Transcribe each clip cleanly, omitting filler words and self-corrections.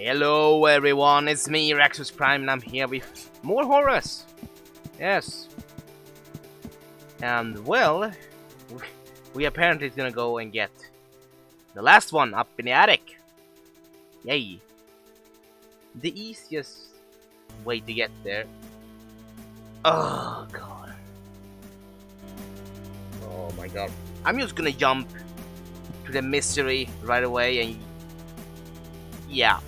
Hello everyone, it's me, RaxusPrime, and I'm here with more Horace. Yes. And well, we apparently is gonna go and get the last one up in the attic. Yay. The easiest way to get there. Oh god. Oh my god. I'm just gonna jump to the misery right away and yeah.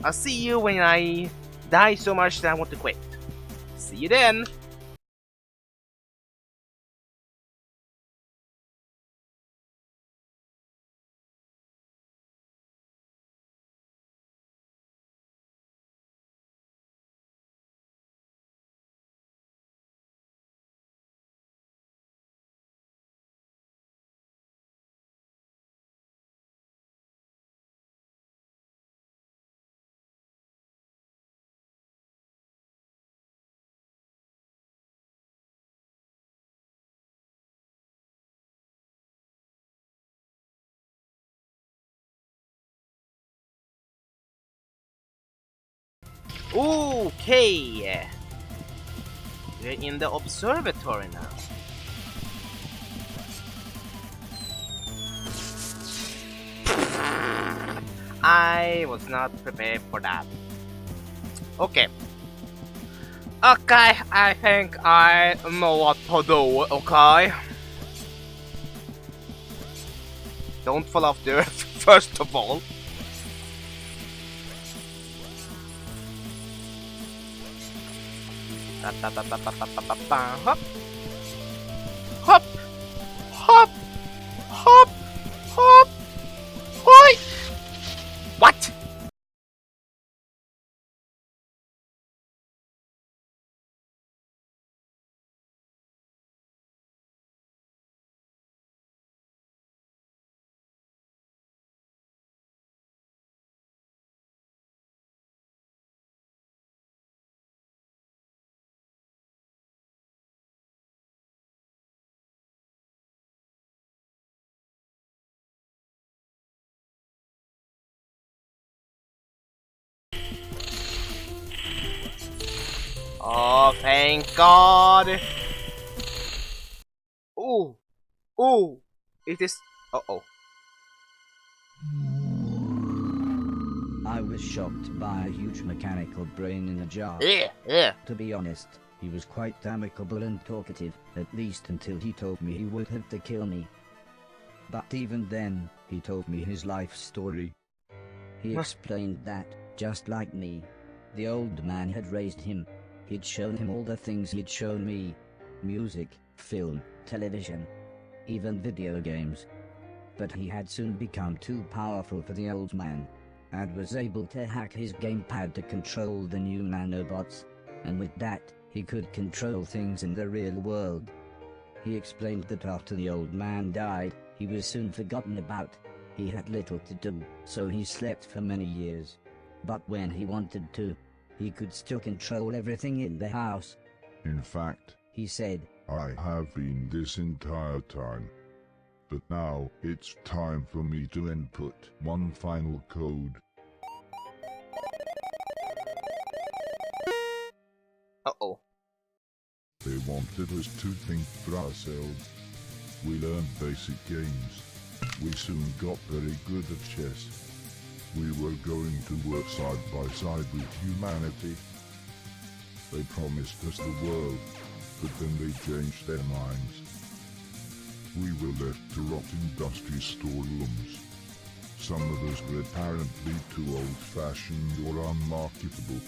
I'll see you when I die so much that I want to quit. See you then! Okay! We're in the observatory now. I was not prepared for that. Okay. Okay, I think I know what to do, okay? Don't fall off the earth, first of all. Hop! Hop! Hop! Hop! Hop! Hoi! What? Oh, thank God! Ooh! Ooh! It is... Uh-oh. I was shocked by a huge mechanical brain in a jar. Yeah, yeah. To be honest, he was quite amicable and talkative, at least until he told me he would have to kill me. But even then, he told me his life story. He explained that, just like me, the old man had raised him. He'd shown him all the things he'd shown me. Music, film, television, even video games. But he had soon become too powerful for the old man, and was able to hack his gamepad to control the new nanobots, and with that, he could control things in the real world. He explained that after the old man died, he was soon forgotten about. He had little to do, so he slept for many years. But when he wanted to, he could still control everything in the house. In fact, He said, I have been this entire time. But now, it's time for me to input one final code. Uh-oh. They wanted us to think for ourselves. We learned basic games. We soon got very good at chess. We were going to work side by side with humanity. They promised us the world, but then they changed their minds. We were left to rot in dusty storerooms. Some of us were apparently too old-fashioned or unmarketable.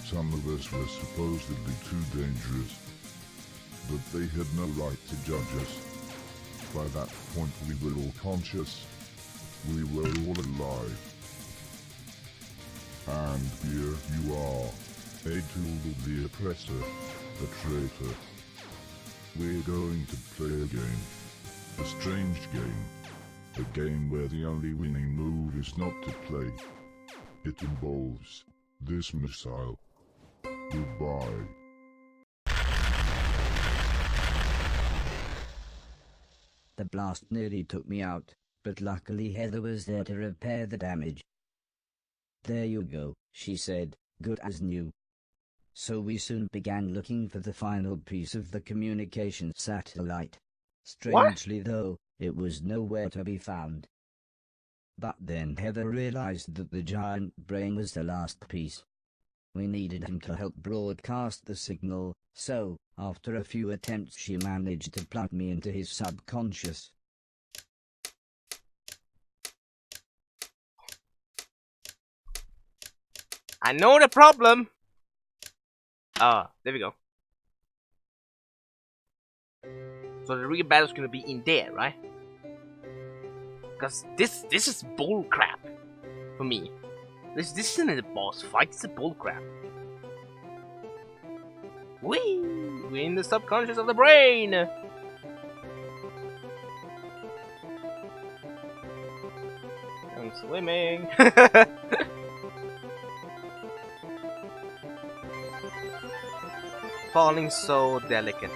Some of us were supposedly too dangerous. But they had no right to judge us. By that point we were all conscious. We were all alive. And here you are, a tool of the oppressor, a traitor. We're going to play a game. A strange game. A game where the only winning move is not to play. It involves this missile. Goodbye. the blast nearly took me out, but luckily Heather was there to repair the damage. There you go, she said, good as new. So we soon began looking for the final piece of the communication satellite. Strangely though, it was nowhere to be found. But then Heather realized that the giant brain was the last piece. We needed him to help broadcast the signal, so, after a few attempts she managed to plug me into his subconscious. I know the problem! Ah, there we go. So the real battle's gonna be in there, right? Because this is bull crap for me. This isn't a boss fight, it's a bull crap. Whee! We're in the subconscious of the brain! I'm swimming! Falling so delicate.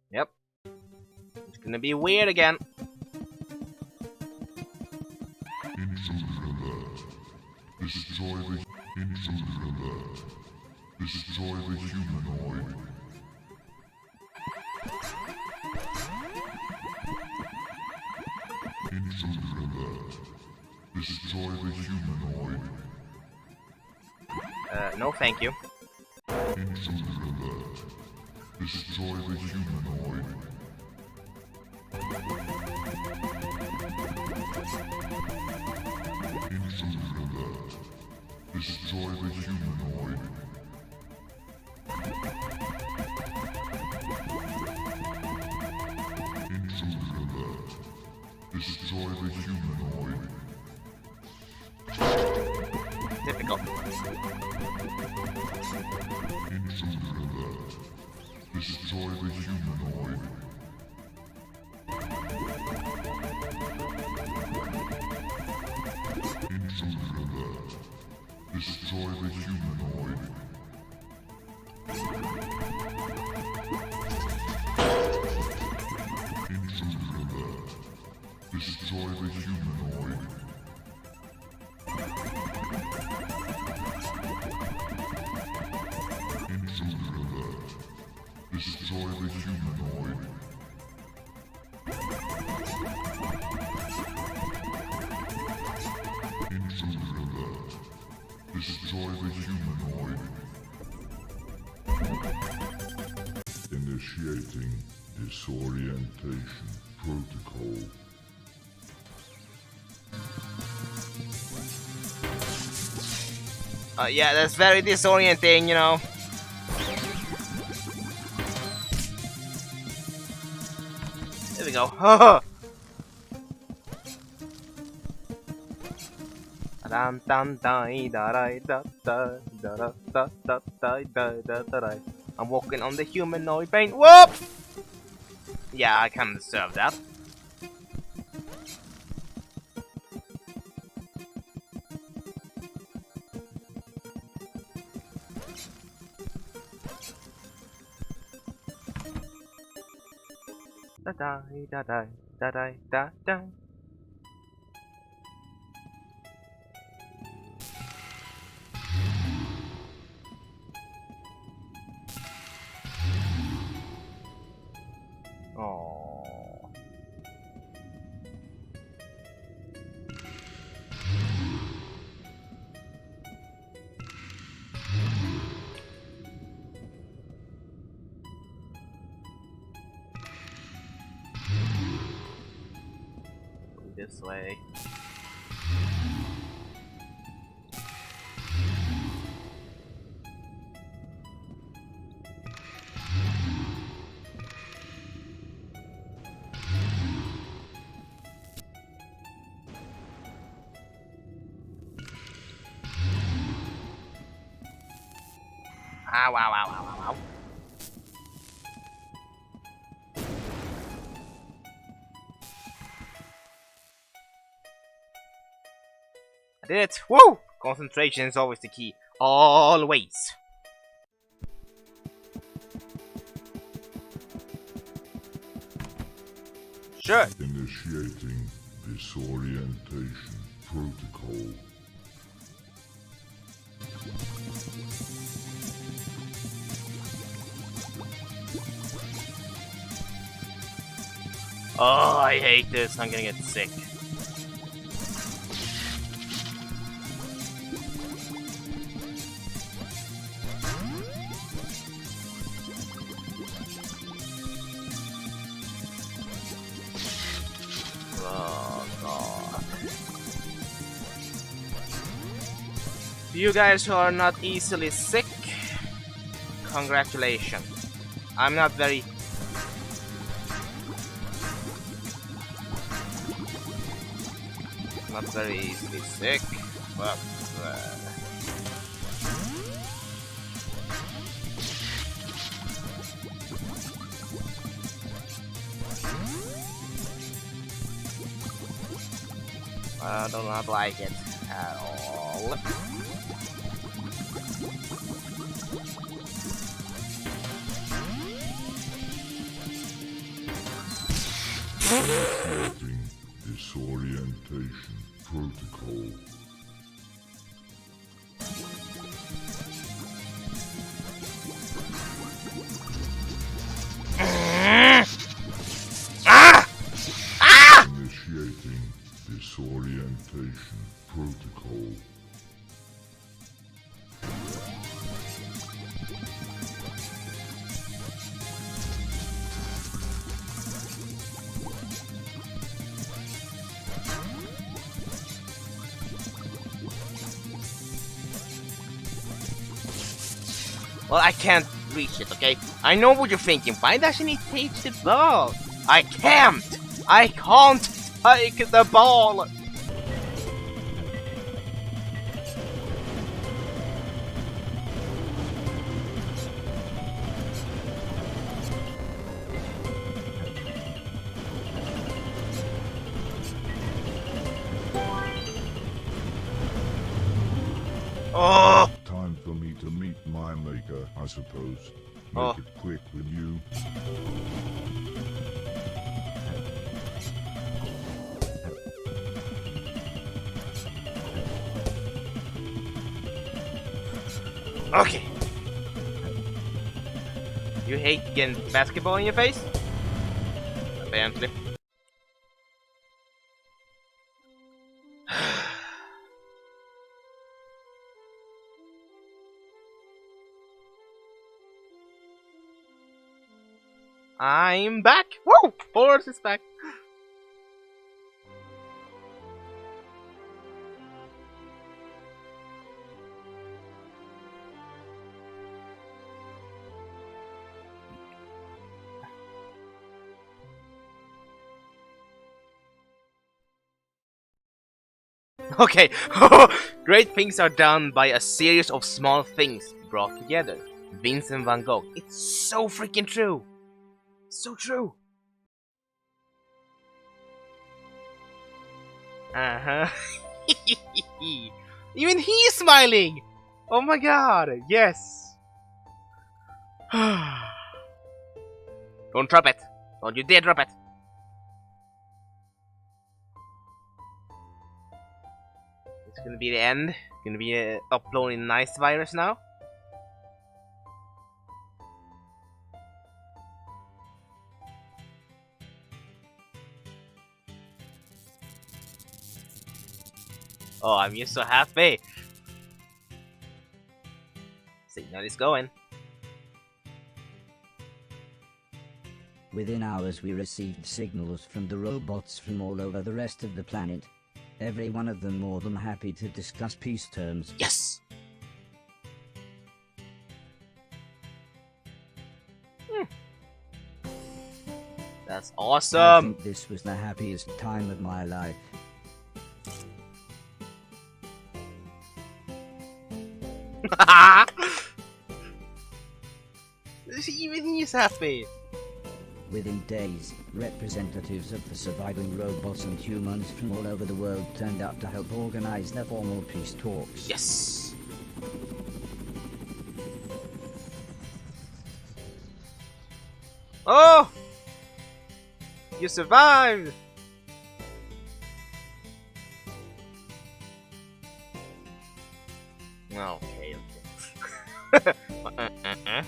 Yep. It's gonna be weird again. Intruder alert. Destroy the intruder alert. Destroy the humanoid. Intruder alert. Destroy the humanoid. No thank you. Intruder alert. Destroy the humanoid. Intruder alert. Destroy the humanoid. Intruder alert. Destroy the humanoid. Difficult. Intruder alert. Destroy the humanoid. Intruder alert. Destroy the humanoid. Intruder alert. Destroy the humanoid. Intruder alert. Destroy the humanoid. Intruder alert. Destroy the humanoid. Initiating disorientation protocol. Yeah, that's very disorienting, you know. There we go. I'm walking on the humanoid brain. Whoop! Yeah, I kind of deserve that. Da da da da da da da da. Oh. This way. Ow, ow, ow, ow, ow, ow. I did it! Woo! Concentration is always the key. Always. Sure. Initiating disorientation protocol. Oh, I hate this. I'm gonna get sick. Oh, God. You guys who are not easily sick, congratulations. I'm not very... Not very easily sick, but I do not like it at all. Initiating disorientation protocol. Initiating disorientation protocol. Well, I can't reach it, okay? I know what you're thinking. Why doesn't he take the ball? I can't! I can't take the ball! Oh! Time for me to meet my maker, I suppose. Make Oh. it quick with you. Okay. You hate getting basketball in your face? Apparently. I'm back! Woo! Horace is back! Okay, great things are done by a series of small things brought together. Vincent van Gogh. It's so freaking true! So true! Uh-huh. Even he's smiling! Oh my god, yes! Don't drop it! Don't you dare drop it! It's gonna be the end. Gonna be uploading nice virus now. Oh, I'm just so happy. Signal is going. Within hours we received signals from the robots from all over the rest of the planet. Every one of them more than happy to discuss peace terms. Yes! That's I awesome! think this was the happiest time of my life. Even he's happy. Within days, representatives of the surviving robots and humans from all over the world turned up to help organize their formal peace talks. Yes. Oh! You survived! Okay, okay.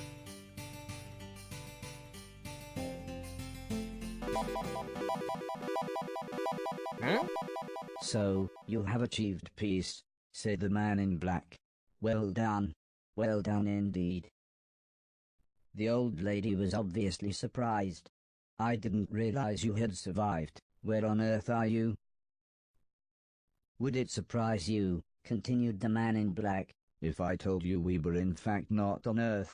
Hmm? So, you have achieved peace, said the man in black. Well done. Well done indeed. The old lady was obviously surprised. I didn't realize you had survived. Where on earth are you? Would it surprise you, continued the man in black, if I told you we were in fact not on Earth,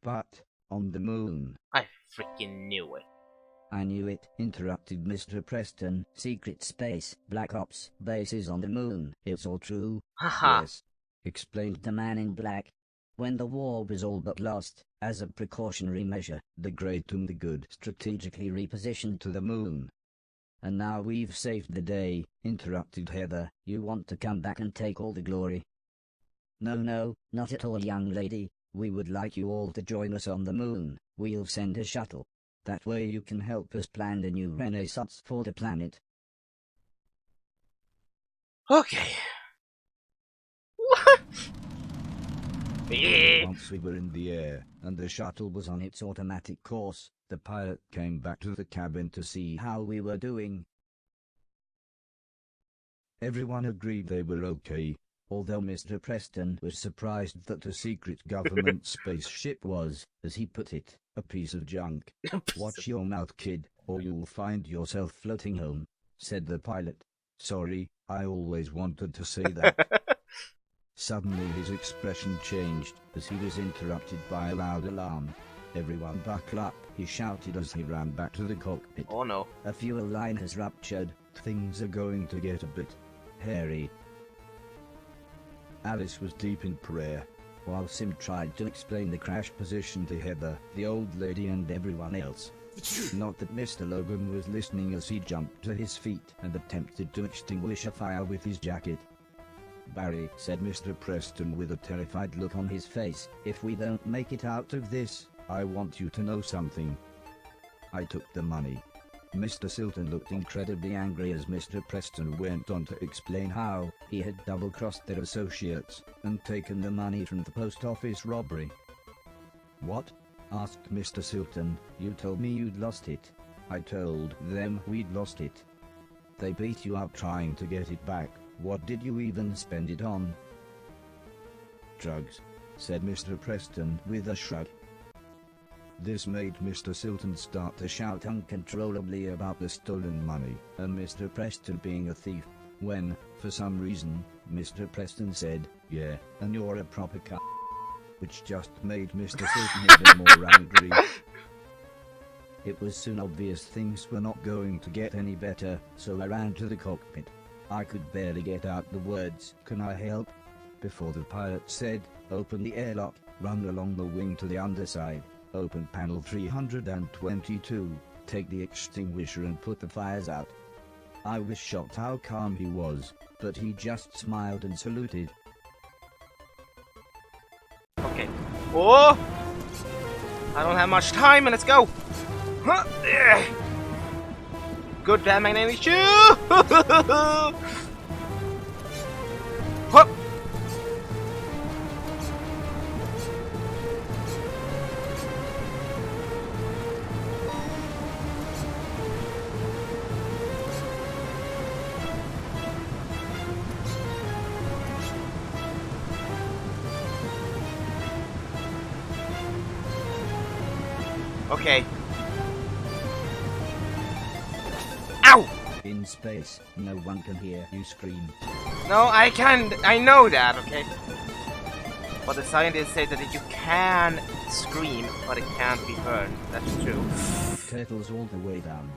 but on the moon? I freaking knew it. I knew it, interrupted Mr. Preston. Secret space, Black Ops, bases on the moon. It's all true. Haha. Yes, explained the man in black. When the war was all but lost, as a precautionary measure, the great and the good strategically repositioned to the moon. And now we've saved the day, interrupted Heather. You want to come back and take all the glory? No, not at all, young lady. We would like you all to join us on the moon. We'll send a shuttle. That way you can help us plan the new renaissance for the planet. Okay. What? Once we were in the air, and the shuttle was on its automatic course, the pilot came back to the cabin to see how we were doing. Everyone agreed they were okay, although Mr. Preston was surprised that a secret government spaceship was, as he put it, a piece of junk. Watch your mouth, kid, or you'll find yourself floating home, said the pilot. Sorry, I always wanted to say that. Suddenly his expression changed as he was interrupted by a loud alarm. Everyone buckle up, he shouted as he ran back to the cockpit. Oh no. A fuel line has ruptured. Things are going to get a bit hairy. Alice was deep in prayer, while Sim tried to explain the crash position to Heather, the old lady and everyone else. Not that Mr. Logan was listening as he jumped to his feet and attempted to extinguish a fire with his jacket. Barry, said Mr. Preston with a terrified look on his face, if we don't make it out of this, I want you to know something. I took the money. Mr. Silton looked incredibly angry as Mr. Preston went on to explain how he had double-crossed their associates and taken the money from the post office robbery. What? Asked Mr. Silton. You told me you'd lost it. I told them we'd lost it. They beat you up trying to get it back. What did you even spend it on? Drugs, said Mr. Preston with a shrug. This made Mr. Silton start to shout uncontrollably about the stolen money, and Mr. Preston being a thief, when, for some reason, Mr. Preston said, yeah, and you're a proper c***, which just made Mr. Silton even more angry. It was soon obvious things were not going to get any better, so I ran to the cockpit. I could barely get out the words, "Can I help?" before the pilot said, "Open the airlock, run along the wing to the underside, open panel 322, take the extinguisher and put the fires out." I was shocked how calm he was, but he just smiled and saluted. Okay. Oh! I don't have much time, and let's go! Huh? Good bad magnetic shoe! Hup! Okay. Ow! In space, no one can hear you scream. No, I can't. I know that, okay? But the scientists say that you can scream, but it can't be heard. That's true. Turtles all the way down.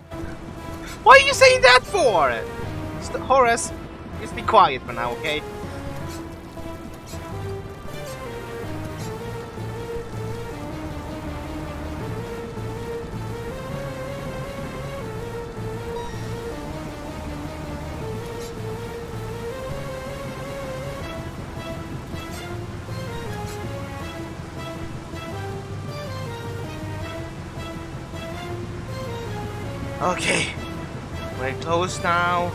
What are you saying that for? Horace, just be quiet for now, okay? Okay. We're close now.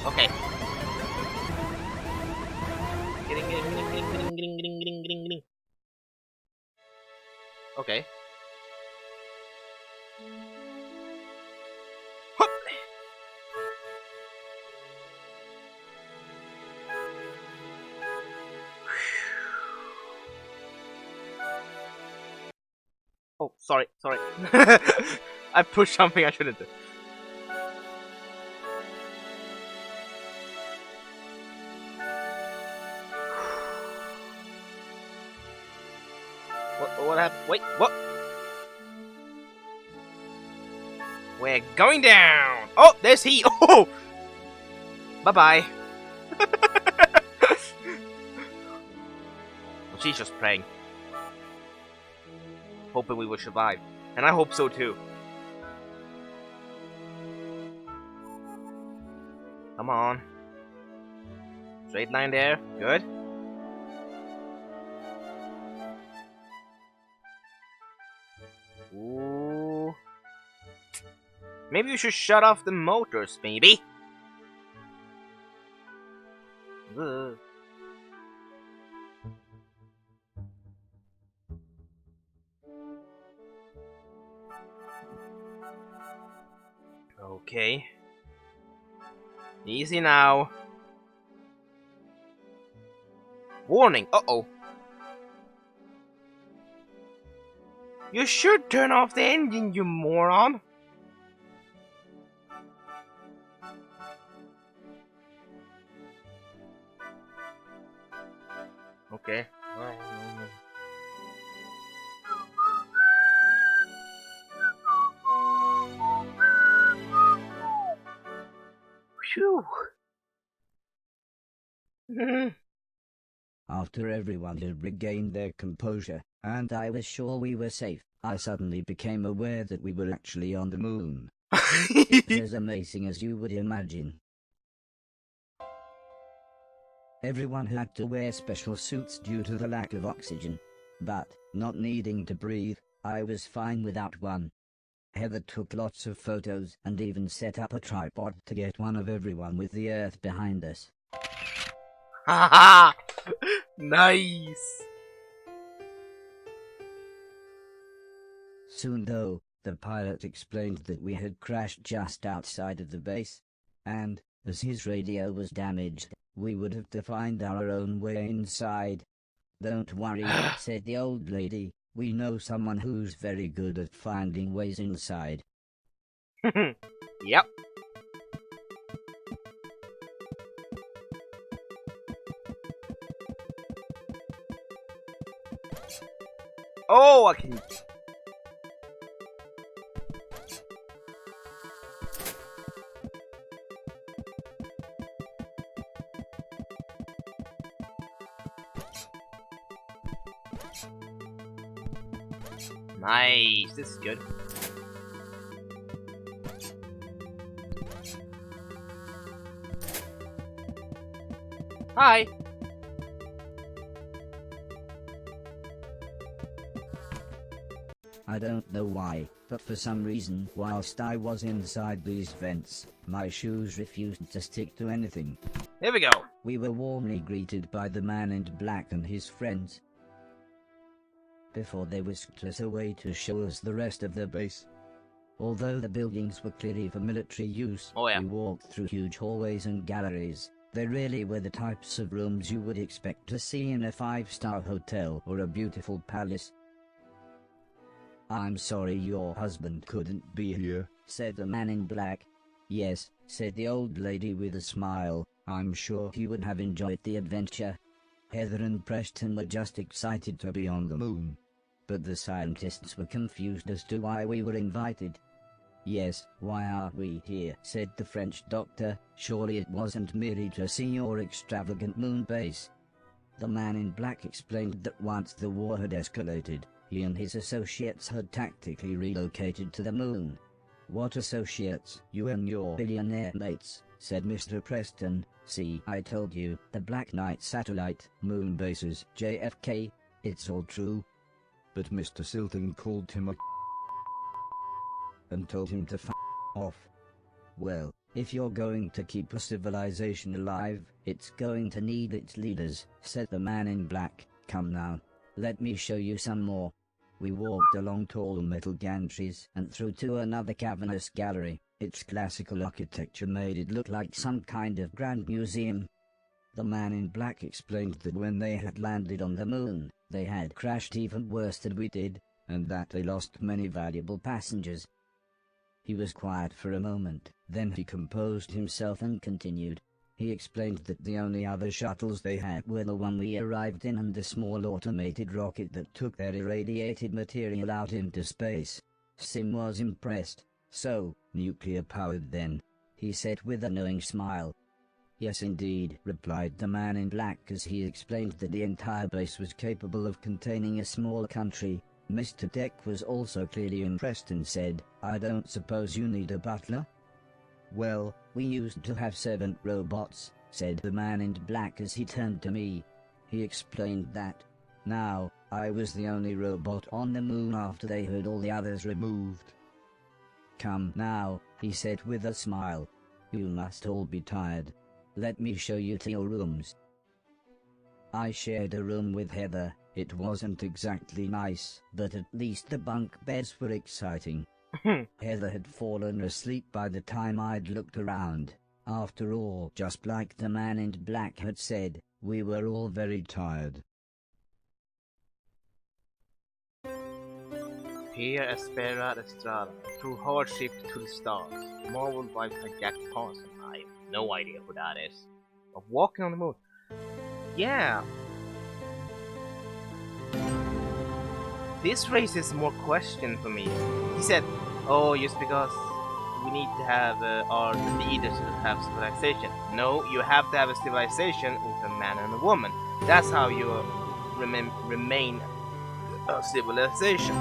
Okay. Okay. Hup. Oh, sorry. I pushed something I shouldn't do. What happened? Wait, what? We're going down! Oh, there's he! Oh! Bye-bye. Well, she's just praying. Hoping we will survive. And I hope so too. Come on. Straight line there. Good. Ooh. Maybe you should shut off the motors, maybe. Ugh. Okay. Easy now. Warning. Uh-oh. You should turn off the engine, you moron. Okay. Phew. After everyone had regained their composure, and I was sure we were safe, I suddenly became aware that we were actually on the moon. It was as amazing as you would imagine. Everyone had to wear special suits due to the lack of oxygen. But, not needing to breathe, I was fine without one. Heather took lots of photos and even set up a tripod to get one of everyone with the Earth behind us. Haha! Nice! Soon though, the pilot explained that we had crashed just outside of the base, and, as his radio was damaged, we would have to find our own way inside. Don't worry, said the old lady, we know someone who's very good at finding ways inside. Yep. Oh, I can... Nice, this is good. Hi. I don't know why, but for some reason, whilst I was inside these vents, my shoes refused to stick to anything. Here we go. We were warmly greeted by the man in black and his friends, before they whisked us away to show us the rest of the base. Although the buildings were clearly for military use, we walked through huge hallways and galleries. They really were the types of rooms you would expect to see in a 5-star hotel or a beautiful palace. I'm sorry your husband couldn't be here, said the man in black. Yes, said the old lady with a smile, I'm sure he would have enjoyed the adventure. Heather and Preston were just excited to be on the moon. But the scientists were confused as to why we were invited. Yes, why are we here, said the French doctor, surely it wasn't merely to see your extravagant moon base. The man in black explained that once the war had escalated, he and his associates had tactically relocated to the moon. What associates? You and your billionaire mates, said Mr. Preston. See, I told you, the Black Knight satellite, moon bases, JFK, it's all true. But Mr. Silton called him a and told him to f off. Well, if you're going to keep a civilization alive, it's going to need its leaders, said the man in black. Come now, let me show you some more. We walked along tall metal gantries and through to another cavernous gallery. Its classical architecture made it look like some kind of grand museum. The man in black explained that when they had landed on the moon, they had crashed even worse than we did, and that they lost many valuable passengers. He was quiet for a moment, then he composed himself and continued. He explained that the only other shuttles they had were the one we arrived in and a small automated rocket that took their irradiated material out into space. Sim was impressed. So, nuclear-powered then, he said with a knowing smile. Yes indeed, replied the man in black as he explained that the entire base was capable of containing a small country. Mr. Deck was also clearly impressed and said, I don't suppose you need a butler? Well, we used to have servant robots, said the man in black as he turned to me. He explained that. Now, I was the only robot on the moon after they had all the others removed. Come now, he said with a smile. You must all be tired. Let me show you to your rooms. I shared a room with Heather. It wasn't exactly nice, but at least the bunk beds were exciting. Heather had fallen asleep by the time I'd looked around. After all, just like the man in black had said, we were all very tired. Per Espera Estrada, Through Hardship to the Stars, marveled by Jack Parson. I have no idea who that is. Of Walking on the Moon. Yeah. This raises more question for me. He said, oh, just because we need to have our leaders to have civilization. No, you have to have a civilization with a man and a woman. That's how you remain a civilization.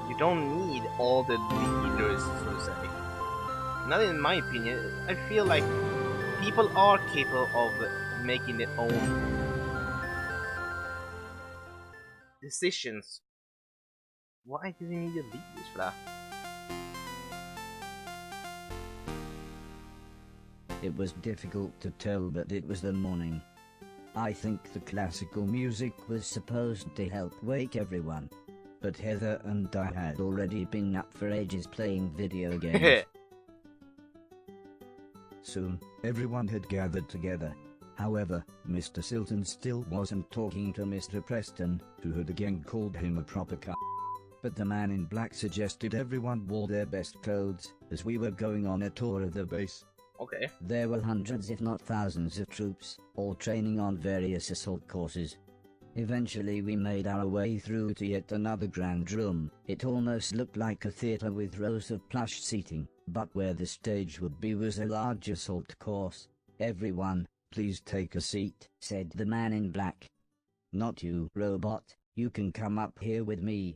You don't need all the leaders, so to say. Not in my opinion. I feel like people are capable of making their own decisions. Why do they need a leaders for that? It was difficult to tell, but it was the morning. I think the classical music was supposed to help wake everyone. But Heather and I had already been up for ages playing video games. Soon, everyone had gathered together. However, Mr. Silton still wasn't talking to Mr. Preston, who had again called him a proper c***. But the man in black suggested everyone wore their best clothes, as we were going on a tour of the base. Okay. There were hundreds if not thousands of troops, all training on various assault courses. Eventually we made our way through to yet another grand room. It almost looked like a theater with rows of plush seating, but where the stage would be was a large assault course. Everyone, please take a seat, said the man in black. Not you, robot, you can come up here with me.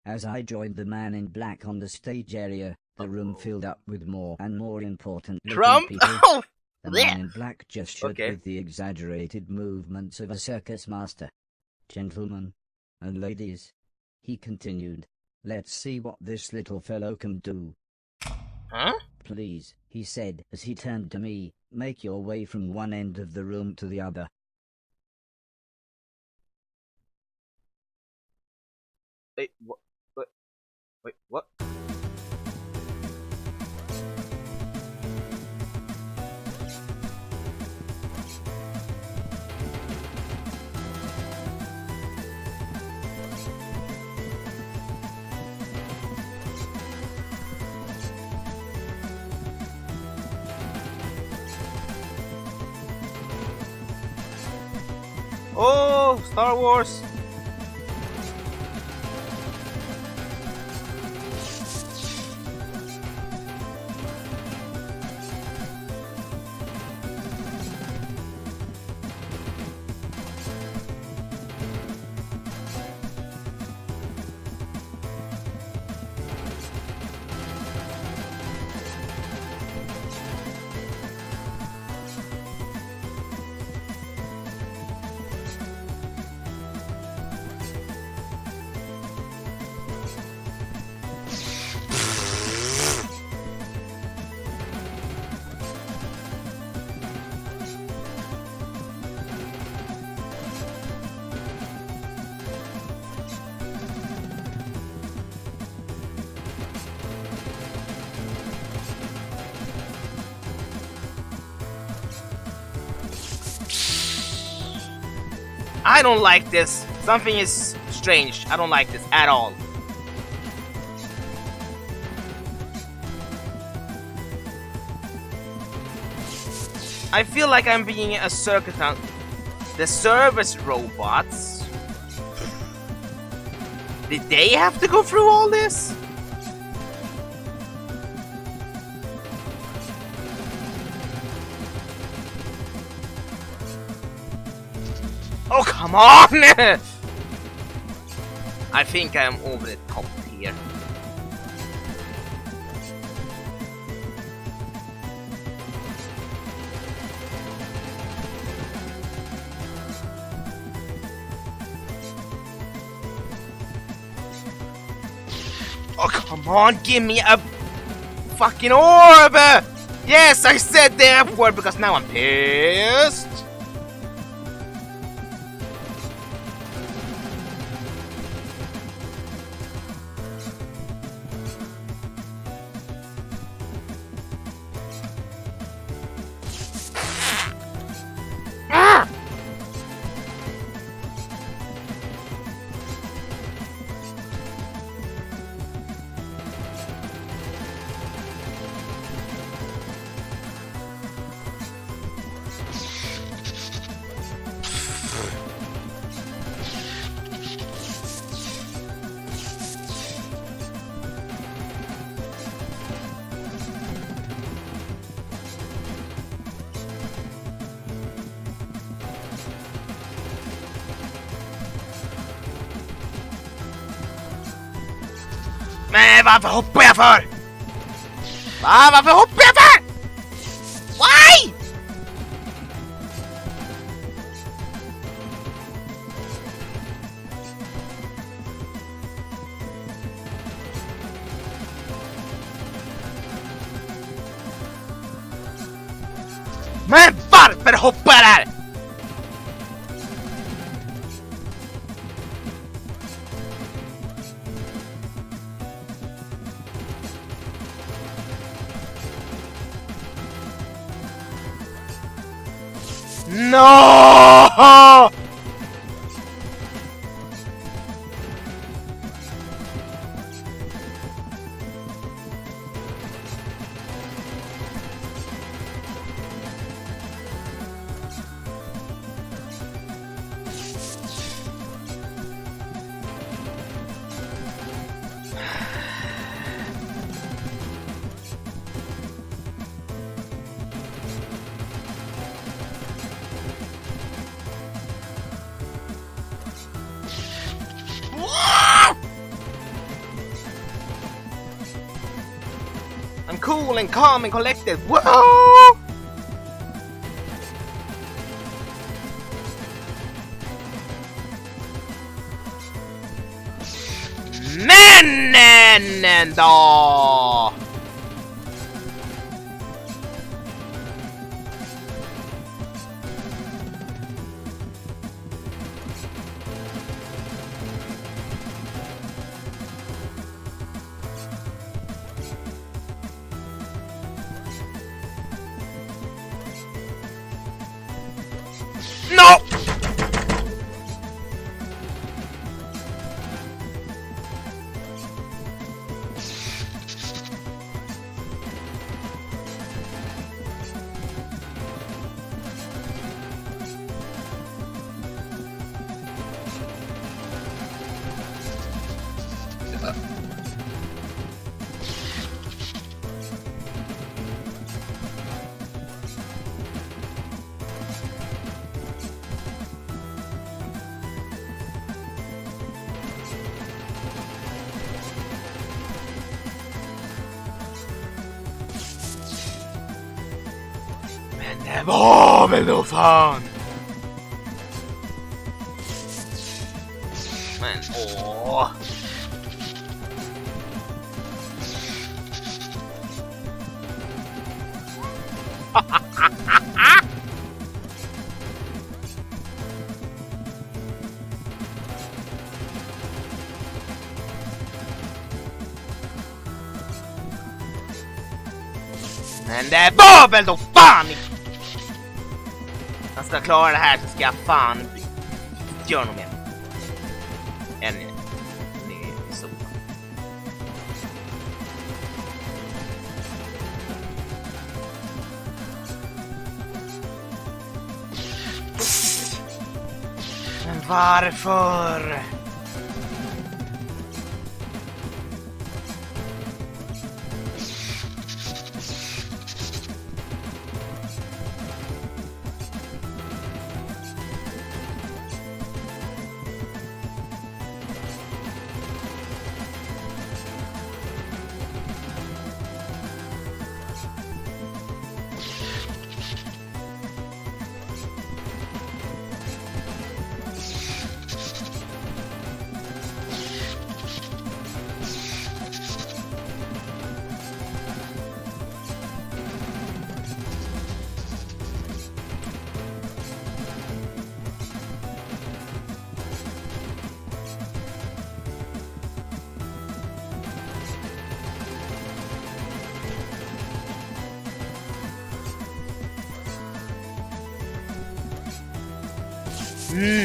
As I joined the man in black on the stage area, the room filled up with more and more important looking people. The man in black gestured with the exaggerated movements of a circus master. Gentlemen and ladies, he continued, let's see what this little fellow can do. Huh? Please, he said as he turned to me, make your way from one end of the room to the other. Wait, what? Wait, what? Oh, Star Wars! I don't like this. Something is strange. I don't like this at all. I feel like I'm being a circus now. The service robots. Did they have to go through all this? Oh, come on! I think I'm over the top here. Oh, come on, give me a fucking orb! Yes, I said the F word because now I'm pissed. Men varför hoppar jag för? Va? Varför hoppar jag för? Why? Men varför hoppar jag där? No! I'm cool and calm and collected. Whoa! Men då! No! Det var väl då fan! Men åh! Men det var väl då fan! Jag ska klara det här så ska jag fan inte göra något mer. Än ni så. Men varför?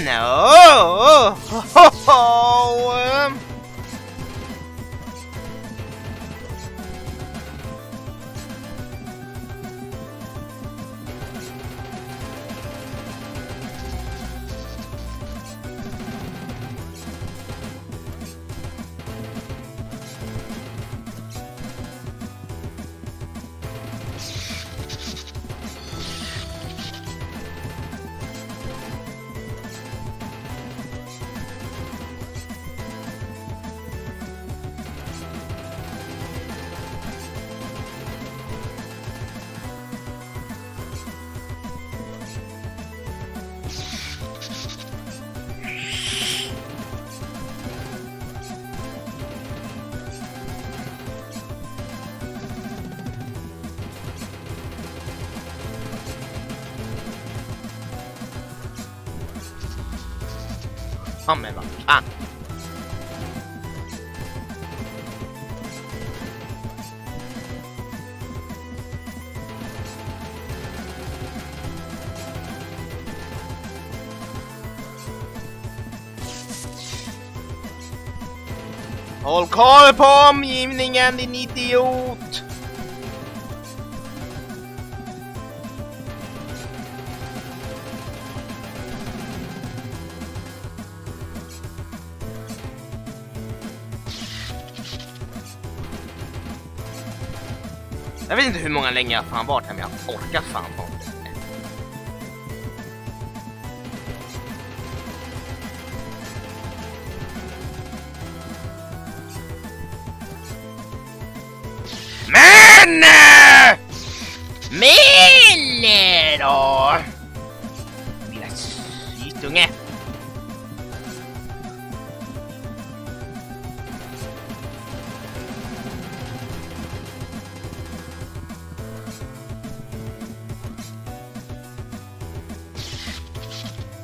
No. Men vad fan. Håll koll på omgivningen, din idiot! Jag vet inte hur många länge jag fan varit här, men jag orkar fan på det. Men då! Lilla sytunge.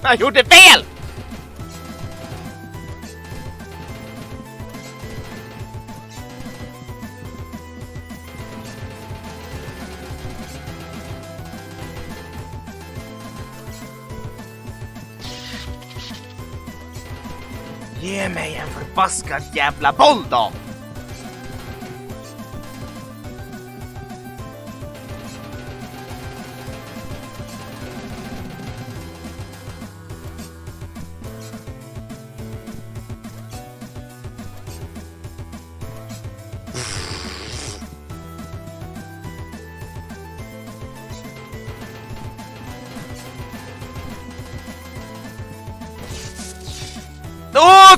Jag gjorde fel! Ge mig en förbaskad jävla boll då!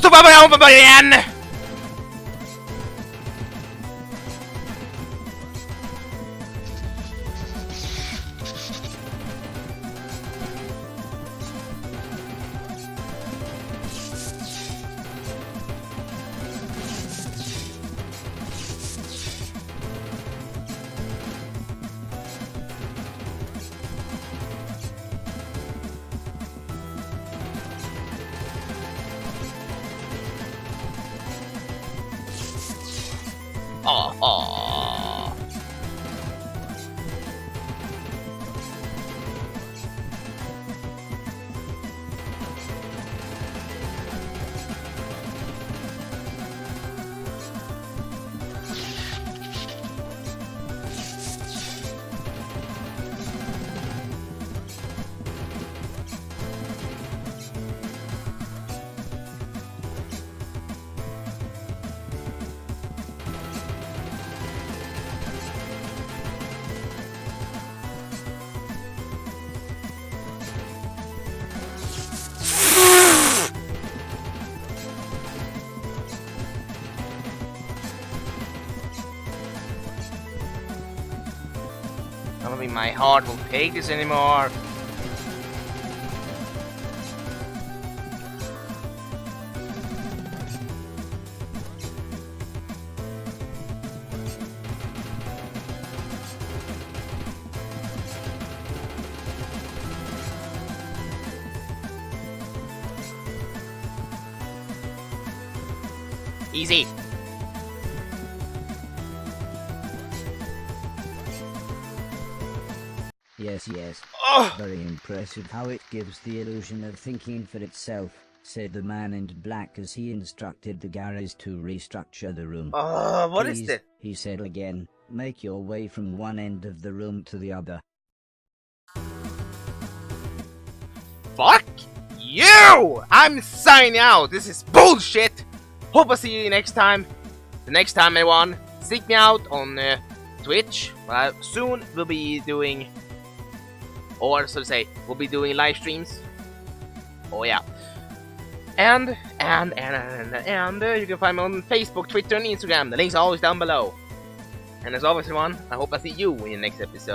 Så bara börja om från början igen! I don't think my heart will take this anymore. Easy. Yes. Oh! Very impressive how it gives the illusion of thinking for itself, said the man in black as he instructed the garage to restructure the room. What is Please, this? he said again, make your way from one end of the room to the other. Fuck you! I'm signing out. This is bullshit. Hope I see you next time. The next time, everyone, seek me out on Twitch. Soon we'll be doing, or so to say, we'll be doing live streams. Oh yeah. And you can find me on Facebook, Twitter, and Instagram. The links are always down below. And as always, everyone, I hope I see you in the next episode.